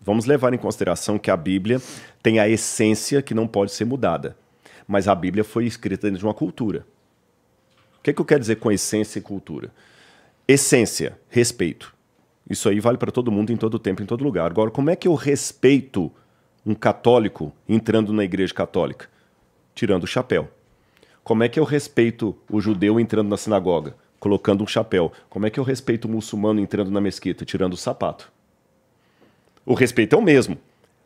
Vamos levar em consideração que a Bíblia tem a essência que não pode ser mudada. Mas a Bíblia foi escrita dentro de uma cultura. O que é que eu quero dizer com essência e cultura? Essência, respeito. Isso aí vale para todo mundo, em todo tempo, em todo lugar. Agora, como é que eu respeito um católico entrando na igreja católica? Tirando o chapéu. Como é que eu respeito o judeu entrando na sinagoga? Colocando um chapéu. Como é que eu respeito o muçulmano entrando na mesquita? Tirando o sapato. O respeito é o mesmo,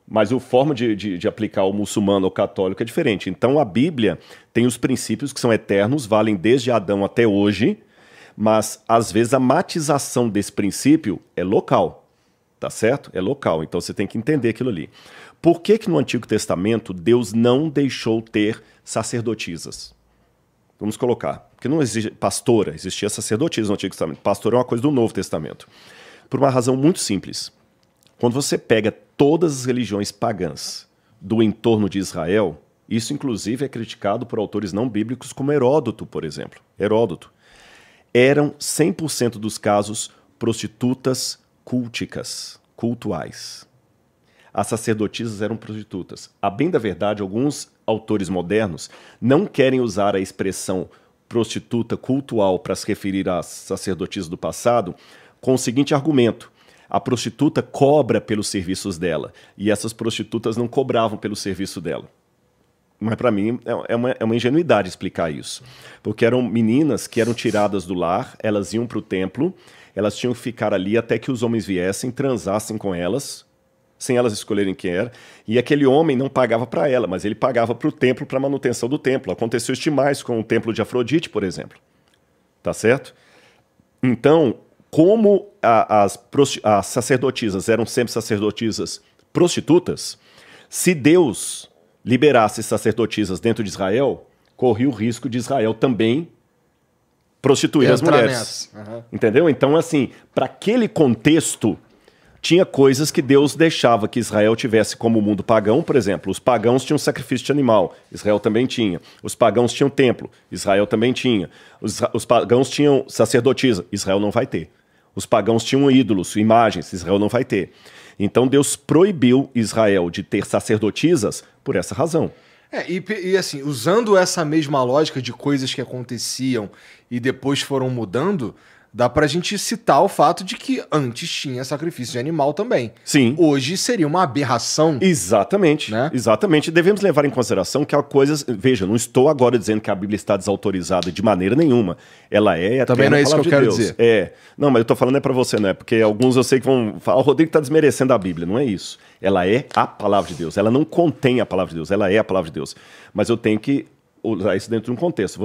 mas a forma de aplicar o muçulmano ao católico é diferente. Então a Bíblia tem os princípios que são eternos, valem desde Adão até hoje, mas às vezes a matização desse princípio é local, tá certo? É local, então você tem que entender aquilo ali. Por que que no Antigo Testamento Deus não deixou ter sacerdotisas? Vamos colocar, porque não existe pastora, existia sacerdotisa no Antigo Testamento. Pastor é uma coisa do Novo Testamento. Por uma razão muito simples. Quando você pega todas as religiões pagãs do entorno de Israel, isso inclusive é criticado por autores não bíblicos como Heródoto, por exemplo. Heródoto. Eram 100% dos casos prostitutas culticas, cultuais. As sacerdotisas eram prostitutas. A bem da verdade, alguns autores modernos não querem usar a expressão prostituta cultual para se referir às sacerdotisas do passado com o seguinte argumento: a prostituta cobra pelos serviços dela, e essas prostitutas não cobravam pelo serviço dela. Mas para mim é uma ingenuidade explicar isso. Porque eram meninas que eram tiradas do lar, elas iam para o templo, elas tinham que ficar ali até que os homens viessem, transassem com elas, sem elas escolherem quem era, e aquele homem não pagava para ela, mas ele pagava para o templo, para a manutenção do templo. Aconteceu isso demais com o templo de Afrodite, por exemplo. Tá certo? Então, como as sacerdotisas eram sempre sacerdotisas prostitutas, se Deus liberasse sacerdotisas dentro de Israel, corria o risco de Israel também prostituir as mulheres. Uhum. Entendeu? Então, assim, para aquele contexto, tinha coisas que Deus deixava que Israel tivesse como mundo pagão. Por exemplo, os pagãos tinham sacrifício de animal, Israel também tinha. Os pagãos tinham templo, Israel também tinha. Os pagãos tinham sacerdotisa, Israel não vai ter. Os pagãos tinham ídolos, imagens, Israel não vai ter. Então Deus proibiu Israel de ter sacerdotisas por essa razão. E assim, usando essa mesma lógica de coisas que aconteciam e depois foram mudando, dá pra gente citar o fato de que antes tinha sacrifício de animal também. Sim. Hoje seria uma aberração. Exatamente, né? Exatamente. Devemos levar em consideração que há coisas... Veja, não estou agora dizendo que a Bíblia está desautorizada de maneira nenhuma. Ela é a também não é isso que eu quero dizer. Não, mas eu estou falando é para você, né? Porque alguns eu sei que vão falar, o Rodrigo está desmerecendo a Bíblia. Não é isso. Ela é a palavra de Deus. Ela não contém a palavra de Deus. Ela é a palavra de Deus. Mas eu tenho que usar isso dentro de um contexto.